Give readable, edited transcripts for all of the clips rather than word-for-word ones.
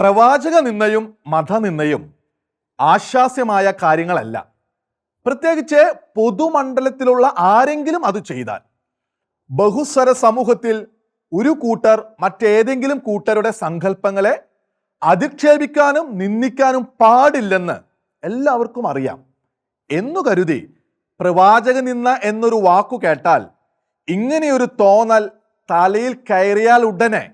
പ്രവാചക നിന്ദയും മതനിന്ദയും ആശാസ്യമായ കാര്യങ്ങളല്ല. പ്രത്യേകിച്ച് പൊതുമണ്ഡലത്തിലുള്ള ആരെങ്കിലും അത് ചെയ്താൽ ബഹുസ്വര സമൂഹത്തിൽ ഒരു കൂട്ടർ മറ്റേതെങ്കിലും കൂട്ടരുടെ സങ്കല്പങ്ങളെ അധിക്ഷേപിക്കാനും നിന്ദിക്കാനും പാടില്ലെന്ന് എല്ലാവർക്കും അറിയാം എന്നു കരുതി പ്രവാചക നിന്ദ എന്നൊരു വാക്കു കേട്ടാൽ ഇങ്ങനെയൊരു തോന്നൽ തലയിൽ കയറിയാൽ ഉടനെ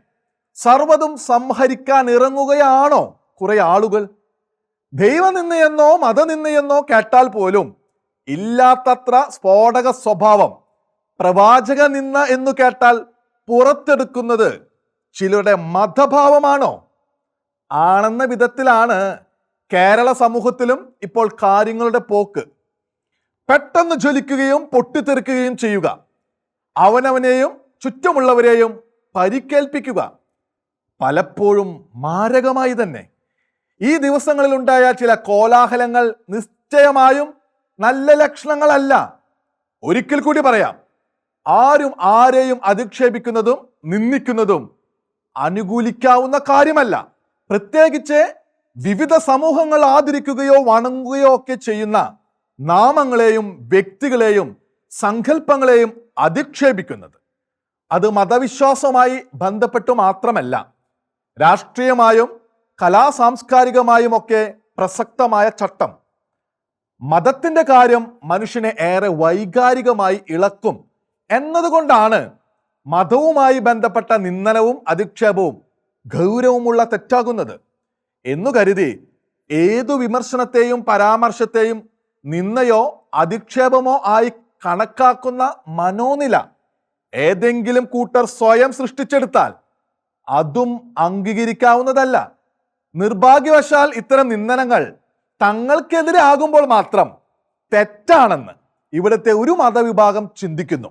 സർവ്വതും സംഹരിക്കാൻ ഇറങ്ങുകയാണോ കുറെ ആളുകൾ? ദൈവനിന്ദയെന്നോ മതനിന്ദയെന്നോ കേട്ടാൽ പോലും ഇല്ലാത്തത്ര സ്ഫോടക സ്വഭാവം പ്രവാചക നിന്ദ എന്നു കേട്ടാൽ പുറത്തെടുക്കുന്നത് ചിലരുടെ മതഭാവമാണോ? ആണെന്ന വിധത്തിലാണ് കേരള സമൂഹത്തിലും ഇപ്പോൾ കാര്യങ്ങളുടെ പോക്ക്. പെട്ടെന്ന് ജ്വലിക്കുകയും പൊട്ടിത്തെറിക്കുകയും ചെയ്യുക, അവനവനെയും ചുറ്റുമുള്ളവരെയും പരിക്കേൽപ്പിക്കുക, പലപ്പോഴും മാരകമായി തന്നെ. ഈ ദിവസങ്ങളിൽ ഉണ്ടായ ചില കോലാഹലങ്ങൾ നിശ്ചയമായും നല്ല ലക്ഷണങ്ങളല്ല. ഒരിക്കൽ കൂടി പറയാം, ആരും ആരെയും അധിക്ഷേപിക്കുന്നതും നിന്ദിക്കുന്നതും അനുകൂലിക്കാവുന്ന കാര്യമല്ല. പ്രത്യേകിച്ച് വിവിധ സമൂഹങ്ങൾ ആദരിക്കുകയോ വണങ്ങുകയോ ഒക്കെ ചെയ്യുന്ന നാമങ്ങളെയും വ്യക്തികളെയും സങ്കല്പങ്ങളെയും അധിക്ഷേപിക്കുന്നത്. അത് മതവിശ്വാസവുമായി ബന്ധപ്പെട്ടു മാത്രമല്ല, രാഷ്ട്രീയമായും കലാസാംസ്കാരികമായും ഒക്കെ പ്രസക്തമായ ചട്ടം. മതത്തിന്റെ കാര്യം മനുഷ്യനെ ഏറെ വൈകാരികമായി ഇളക്കും എന്നതുകൊണ്ടാണ് മതവുമായി ബന്ധപ്പെട്ട നിന്ദനവും അധിക്ഷേപവും ഗൗരവമുള്ള തെറ്റാകുന്നത് എന്നു കരുതി ഏതു വിമർശനത്തെയും പരാമർശത്തെയും നിന്ദയോ അധിക്ഷേപമോ ആയി കണക്കാക്കുന്ന മനോനില ഏതെങ്കിലും കൂട്ടർ സ്വയം സൃഷ്ടിച്ചെടുത്താൽ അതും അംഗീകരിക്കാവുന്നതല്ല. നിർഭാഗ്യവശാൽ ഇത്തരം നിന്ദനങ്ങൾ തങ്ങൾക്കെതിരെ ആകുമ്പോൾ മാത്രം തെറ്റാണെന്ന് ഇവിടുത്തെ ഒരു മതവിഭാഗം ചിന്തിക്കുന്നു.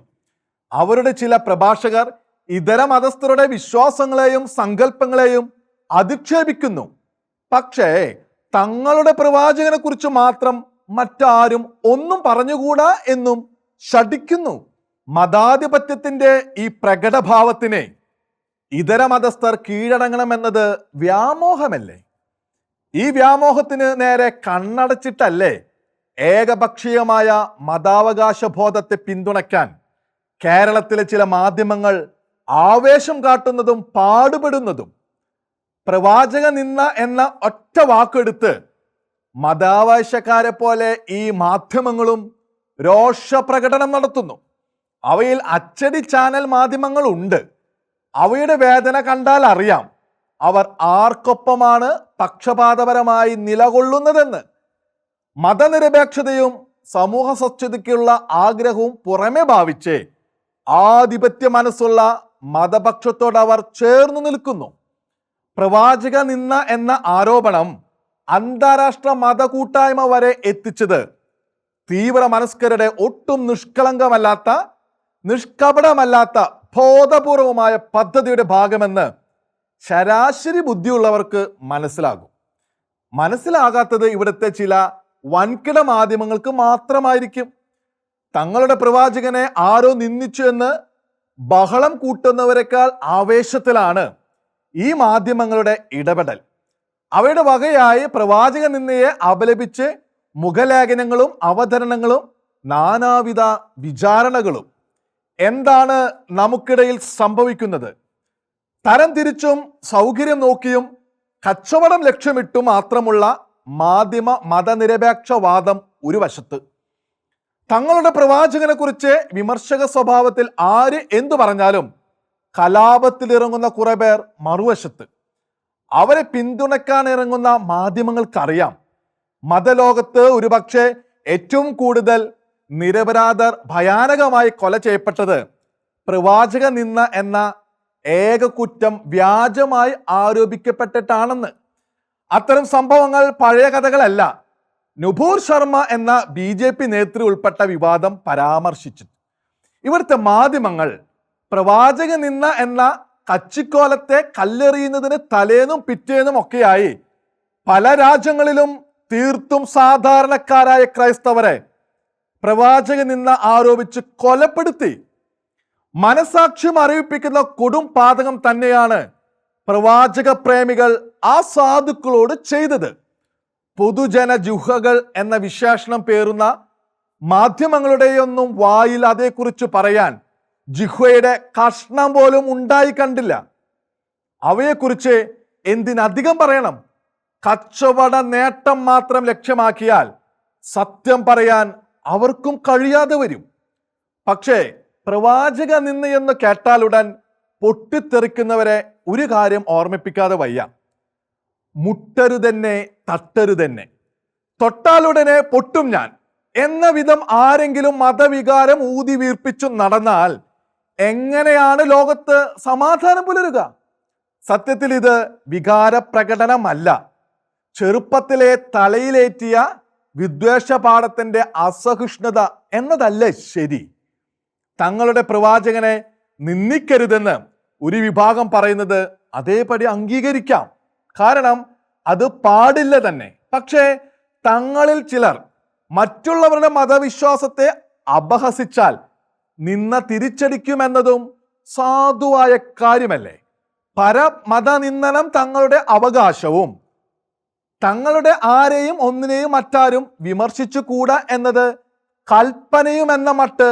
അവരുടെ ചില പ്രഭാഷകർ ഇതര മതസ്ഥരുടെ വിശ്വാസങ്ങളെയും സങ്കല്പങ്ങളെയും അധിക്ഷേപിക്കുന്നു. പക്ഷേ തങ്ങളുടെ പ്രവാചകനെ കുറിച്ച് മാത്രം മറ്റാരും ഒന്നും പറഞ്ഞുകൂടാ എന്നും ശഠിക്കുന്നു. മതാധിപത്യത്തിന്റെ ഈ പ്രകടഭാവത്തിനെ ഇതര മതസ്ഥർ കീഴടങ്ങണമെന്നത് വ്യാമോഹമല്ലേ? ഈ വ്യാമോഹത്തിന് നേരെ കണ്ണടച്ചിട്ടല്ലേ ഏകപക്ഷീയമായ മതാവകാശ ബോധത്തെ പിന്തുണയ്ക്കാൻ കേരളത്തിലെ ചില മാധ്യമങ്ങൾ ആവേശം കാട്ടുന്നതും പാടുപെടുന്നതും? പ്രവാചക നിന്ദ എന്ന ഒറ്റ വാക്കെടുത്ത് മതാവകാശക്കാരെ പോലെ ഈ മാധ്യമങ്ങളും രോഷപ്രകടനം നടത്തുന്നു. അവയിൽ അച്ചടി ചാനൽ മാധ്യമങ്ങൾ ഉണ്ട്. അവയുടെ വേദന കണ്ടാൽ അറിയാം അവർ ആർക്കൊപ്പമാണ് പക്ഷപാതപരമായി നിലകൊള്ളുന്നതെന്ന്. മതനിരപേക്ഷതയും സമൂഹ സ്വച്ഛതയ്ക്കുള്ള ആഗ്രഹവും പുറമെ ഭാവിച്ച് ആധിപത്യ മനസ്സുള്ള മതപക്ഷത്തോട് അവർ ചേർന്നു നിൽക്കുന്നു. പ്രവാചക നിന്ദ എന്ന ആരോപണം അന്താരാഷ്ട്ര മത കൂട്ടായ്മ വരെ എത്തിച്ചത് തീവ്ര മനസ്കരുടെ ഒട്ടും നിഷ്കളങ്കമല്ലാത്ത നിഷ്കപടമല്ലാത്ത ബോധപൂർവമായ പദ്ധതിയുടെ ഭാഗമെന്ന് ശരാശരി ബുദ്ധിയുള്ളവർക്ക് മനസ്സിലാകും. മനസ്സിലാകാത്തത് ഇവിടുത്തെ ചില വൻകിട മാധ്യമങ്ങൾക്ക് മാത്രമായിരിക്കും. തങ്ങളുടെ പ്രവാചകനെ ആരോ നിന്ദിച്ചു എന്ന് ബഹളം കൂട്ടുന്നവരെക്കാൾ ആവേശത്തിലാണ് ഈ മാധ്യമങ്ങളുടെ ഇടപെടൽ. അവയുടെ വകയായി പ്രവാചക നിന്ദയെ അപലപിച്ച് മുഖലേഖനങ്ങളും അവതരണങ്ങളും നാനാവിധ വിചാരണകളും. എന്താണ് നമുക്കിടയിൽ സംഭവിക്കുന്നത്? തരം തിരിച്ചും സൗകര്യം നോക്കിയും കച്ചവടം ലക്ഷ്യമിട്ടും മാത്രമുള്ള മാധ്യമ മതനിരപേക്ഷവാദം ഒരു വശത്ത്, തങ്ങളുടെ പ്രവാചകനെ കുറിച്ച് വിമർശക സ്വഭാവത്തിൽ ആര് എന്തു പറഞ്ഞാലും കലാപത്തിലിറങ്ങുന്ന കുറെ പേർ മറുവശത്ത്. അവരെ പിന്തുണയ്ക്കാൻ ഇറങ്ങുന്ന മാധ്യമങ്ങൾക്കറിയാം മതലോകത്ത് ഒരുപക്ഷെ ഏറ്റവും കൂടുതൽ നിരപരാധർ ഭയാനകമായി കൊല ചെയ്യപ്പെട്ടത് പ്രവാചക നിന്ദ എന്ന ഏക കുറ്റം വ്യാജമായി ആരോപിക്കപ്പെട്ടിട്ടാണെന്ന്. അത്തരം സംഭവങ്ങൾ പഴയ കഥകളല്ല. നുപൂർ ശർമ്മ എന്ന BJP നേതൃ ഉൾപ്പെട്ട വിവാദം പരാമർശിച്ചു. ഇവിടുത്തെ മാധ്യമങ്ങൾ പ്രവാചക നിന്ദ എന്ന കച്ചിക്കോലത്തെ കല്ലെറിയുന്നതിന് തലേന്നും പിറ്റേന്നും ഒക്കെയായി പല രാജ്യങ്ങളിലും തീർത്തും സാധാരണക്കാരായ ക്രൈസ്തവരെ പ്രവാചക നിന്ദ ആരോപിച്ച് കൊലപ്പെടുത്തി. മനസാക്ഷ്യം അറിയിപ്പിക്കുന്ന കൊടും പാതകം തന്നെയാണ് പ്രവാചക പ്രേമികൾ ആ സാധുക്കളോട് ചെയ്തത്. പൊതുജന ജുഹകൾ എന്ന വിശേഷണം പേറുന്ന മാധ്യമങ്ങളുടെയൊന്നും വായിൽ അതേക്കുറിച്ച് പറയാൻ ജിഹ്വയുടെ കഷ്ണം പോലും ഉണ്ടായി കണ്ടില്ല. അവയെക്കുറിച്ച് എന്തിനധികം പറയണം? കച്ചവട നേട്ടം മാത്രം ലക്ഷ്യമാക്കിയാൽ സത്യം പറയാൻ അവർക്കും കഴിയാതെ വരും. പക്ഷേ പ്രവാചക നിന്നയെന്ന് കേട്ടാലുടൻ പൊട്ടിത്തെറിക്കുന്നവരെ ഒരു കാര്യം ഓർമ്മിപ്പിക്കാതെ വയ്യ. മുട്ടരുതെന്നെ തട്ടരുതെന്നെ, തൊട്ടാലുടനെ പൊട്ടും ഞാൻ എന്ന വിധം ആരെങ്കിലും മതവികാരം ഊതി വീർപ്പിച്ചു നടന്നാൽ എങ്ങനെയാണ് ലോകത്ത് സമാധാനം പുലരുക? സത്യത്തിൽ ഇത് വികാര പ്രകടനമല്ല, ചെറുപ്പത്തിലെ തലയിലേറ്റിയ വിദ്വേഷപാഠത്തിന്റെ അസഹിഷ്ണുത എന്നതല്ലേ ശരി. തങ്ങളുടെ പ്രവാചകനെ നിന്ദിക്കരുതെന്ന് ഒരു വിഭാഗം പറയുന്നത് അതേപടി അംഗീകരിക്കാം, കാരണം അത് പാടില്ല തന്നെ. പക്ഷേ തങ്ങളിൽ ചിലർ മറ്റുള്ളവരുടെ മതവിശ്വാസത്തെ അപഹസിച്ചാൽ നിന്ന തിരിച്ചടിക്കുമെന്നതും സാധുവായ കാര്യമല്ലേ. പരമതനിന്ദനം തങ്ങളുടെ അവകാശവും തങ്ങളുടെ ആരെയും ഒന്നിനെയും മറ്റാരും വിമർശിച്ചുകൂടാ എന്നത് കൽപ്പനയും എന്ന മട്ട്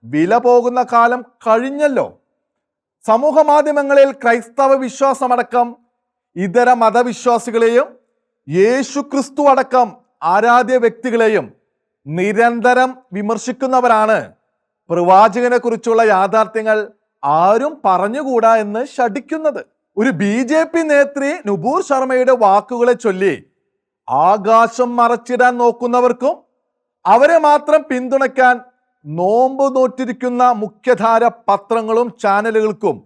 വില പോകുന്ന കാലം കഴിഞ്ഞല്ലോ. സമൂഹ മാധ്യമങ്ങളിൽ ക്രൈസ്തവ വിശ്വാസമടക്കം ഇതര മതവിശ്വാസികളെയും യേശു ക്രിസ്തു അടക്കം ആരാധ്യ വ്യക്തികളെയും നിരന്തരം വിമർശിക്കുന്നവരാണ് പ്രവാചകനെ കുറിച്ചുള്ള യാഥാർത്ഥ്യങ്ങൾ ആരും പറഞ്ഞുകൂടാ എന്ന് ശഠിക്കുന്നത്. ഒരു BJP നേത്രി നുപൂർ ശർമ്മയുടെ വാക്കുകളെ ചൊല്ലി ആകാശം മറച്ചിടാൻ നോക്കുന്നവർക്കും അവരെ മാത്രം പിന്തുണയ്ക്കാൻ നോമ്പ് നോറ്റിരിക്കുന്ന മുഖ്യധാര പത്രങ്ങളും ചാനലുകൾക്കും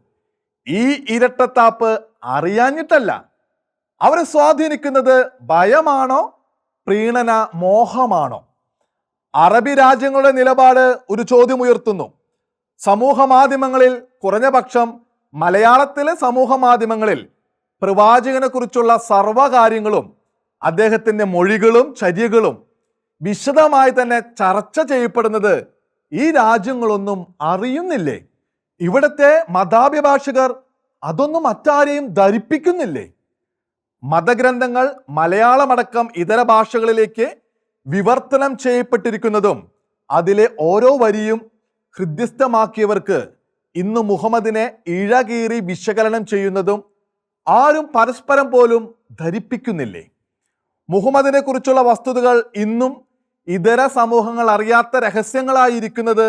ഈ ഇരട്ടത്താപ്പ് അറിയാഞ്ഞിട്ടല്ല. അവരെ സ്വാധീനിക്കുന്നത് ഭയമാണോ, പ്രീണന മോഹമാണോ? അറബി രാജ്യങ്ങളുടെ നിലപാട് ഒരു ചോദ്യം ഉയർത്തുന്നു. സമൂഹ മാധ്യമങ്ങളിൽ, കുറഞ്ഞ പക്ഷം മലയാളത്തിലെ സമൂഹ മാധ്യമങ്ങളിൽ പ്രവാചകനെ കുറിച്ചുള്ള സർവ്വകാര്യങ്ങളും അദ്ദേഹത്തിന്റെ മൊഴികളും ചര്യകളും വിശദമായി തന്നെ ചർച്ച ചെയ്യപ്പെടുന്നത് ഈ രാജ്യങ്ങളൊന്നും അറിയുന്നില്ലേ? ഇവിടുത്തെ മതാഭിഭാഷകർ അതൊന്നും മറ്റാരെയും ധരിപ്പിക്കുന്നില്ലേ? മതഗ്രന്ഥങ്ങൾ മലയാളമടക്കം ഇതര ഭാഷകളിലേക്ക് വിവർത്തനം ചെയ്യപ്പെട്ടിരിക്കുന്നതും അതിലെ ഓരോ വരിയും ഹൃദ്യസ്ഥമാക്കിയവർക്ക് ഇന്ന് മുഹമ്മദിനെ ഇഴകീറി വിശകലനം ചെയ്യുന്നതും ആരും പരസ്പരം പോലും ധരിപ്പിക്കുന്നില്ലേ? മുഹമ്മദിനെ കുറിച്ചുള്ള വസ്തുതകൾ ഇന്നും ഇതര സമൂഹങ്ങൾ അറിയാത്ത രഹസ്യങ്ങളായിരിക്കുന്നത്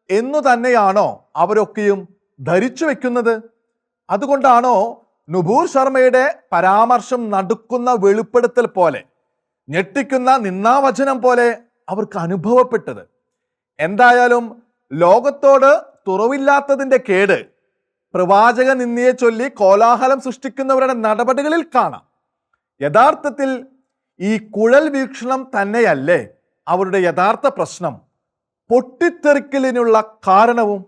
എന്നു തന്നെയാണോ അവരൊക്കെയും ധരിച്ചു വെക്കുന്നത്? അതുകൊണ്ടാണോ നുപൂർ ശർമ്മയുടെ പരാമർശം നടുക്കുന്ന വെളിപ്പെടുത്തൽ പോലെ, ഞെട്ടിക്കുന്ന നിന്നാവചനം പോലെ അവർക്ക് അനുഭവപ്പെട്ടത്? എന്തായാലും ലോകത്തോട് തുറവില്ലാത്തതിന്റെ കേട് പ്രവാചക നിന്ദയെ ചൊല്ലി കോലാഹലം സൃഷ്ടിക്കുന്നവരുടെ നടപടികളിൽ കാണാം. യഥാർത്ഥത്തിൽ ഈ കുഴൽ വീക്ഷണം തന്നെയല്ലേ അവരുടെ യഥാർത്ഥ പ്രശ്നം, പൊട്ടിത്തെറിക്കലിനുള്ള കാരണവും?